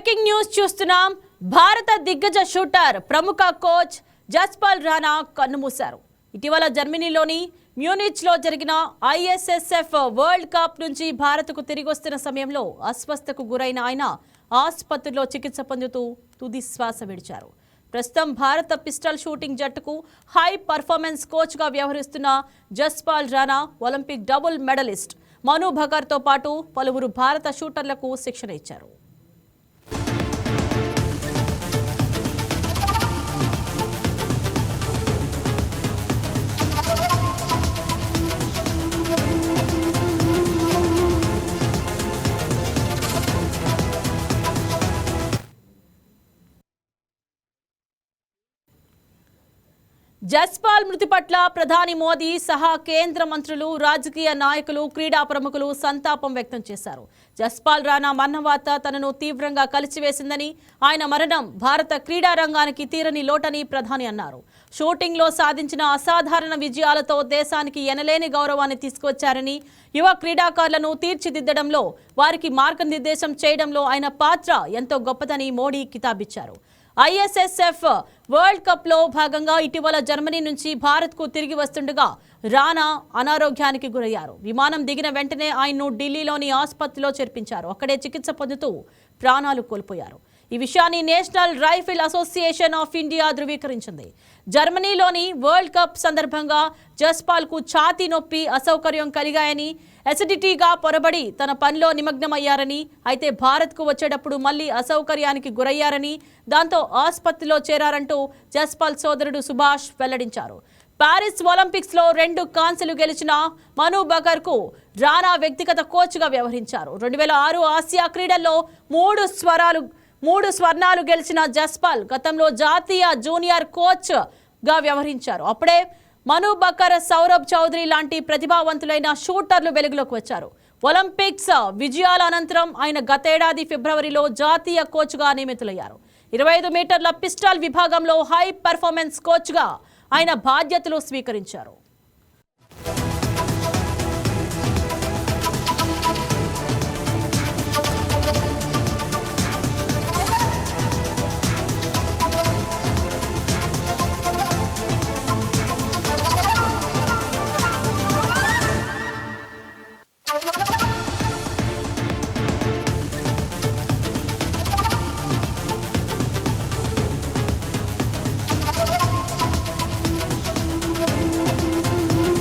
Breaking news చూస్తున్నాం. భారత దిగ్గజ షూటర్ ప్రముఖ కోచ్ జస్పాల్ రాణా కన్నుమూశారు. ఇటీవల జర్మనీలోని మ్యూనిచ్లో జరిగిన ఐఎస్ఎస్ఎఫ్ వరల్డ్ కప్ నుంచి భారత్కు తిరిగి వస్తున్న సమయంలో అస్వస్థతకు గురైన ఆయన ఆసుపత్రిలో చికిత్స పొందుతూ తుది శ్వాస విడిచారు. ప్రస్తుతం భారత పిస్టల్ షూటింగ్ జట్టుకు హై పర్ఫార్మెన్స్ కోచ్గా వ్యవహరిస్తున్న Jaspal Rana Olympic double medallist Manu భకర్తో పాటు పలువురు భారత షూటర్లకు శిక్షణ ఇచ్చారు. జస్పాల్ మృతి పట్ల ప్రధాని మోదీ సహా కేంద్ర మంత్రులు, రాజకీయ నాయకులు, క్రీడా ప్రముఖులు సంతాపం వ్యక్తం చేశారు. జస్పాల్ రాణా మరణవార్త తనను తీవ్రంగా కలిచివేసిందని, ఆయన మరణం భారత క్రీడా రంగానికి తీరని లోటని ప్రధాని అన్నారు. షూటింగ్లో సాధించిన అసాధారణ విజయాలతో దేశానికి ఎనలేని గౌరవాన్ని తీసుకువచ్చారని, యువ క్రీడాకారులను తీర్చిదిద్దడంలో, వారికి మార్గనిర్దేశం చేయడంలో ఆయన పాత్ర ఎంతో గొప్పదని మోడీ కితాబిచ్చారు. ఐఎస్ఎస్ఎఫ్ వరల్డ్ కప్ లో భాగంగా ఇటీవల జర్మనీ నుంచి భారత్కు తిరిగి వస్తుండగా రాణా అనారోగ్యానికి గురయ్యారు. విమానం దిగిన వెంటనే ఆయన్ను ఢిల్లీలోని ఆసుపత్రిలో చేర్పించారు. అక్కడే చికిత్స పొందుతూ ప్రాణాలు కోల్పోయారు. ఈ విషయాన్ని national rifle association of India ధృవీకరించింది. జర్మనీలోని వరల్డ్ కప్ సందర్భంగా జస్పాల్కు ఛాతీ నొప్పి, అసౌకర్యం కలిగాయని, ఎసిడిటీగా పొరబడి తన పనిలో నిమగ్నమయ్యారని, అయితే భారత్కు వచ్చేటప్పుడు మళ్లీ అసౌకర్యానికి గురయ్యారని, దాంతో ఆసుపత్రిలో చేరారంటూ జస్పాల్ సోదరుడు సుభాష్ వెల్లడించారు. పారిస్ ఒలింపిక్స్ లో 2 కాంస్యలు గెలిచిన మను బకర్కు రాణా వ్యక్తిగత కోచ్గా వ్యవహరించారు. 2006 ఆసియా క్రీడల్లో 3 స్వర్ణాలు గెలిచిన జస్పాల్ గతంలో జాతీయ జూనియర్ కోచ్గా వ్యవహరించారు. అప్పుడే మను బకర్, సౌరభ్ చౌదరి లాంటి ప్రతిభావంతులైన షూటర్లు వెలుగులోకి వచ్చారు. ఒలింపిక్స్ విజయాల అనంతరం ఆయన గతేడాది ఫిబ్రవరిలో జాతీయ కోచ్గా నియమితులయ్యారు. 25 మీటర్ల పిస్టల్ విభాగంలో హై పర్ఫార్మెన్స్ కోచ్గా ఆయన బాధ్యతలు స్వీకరించారు.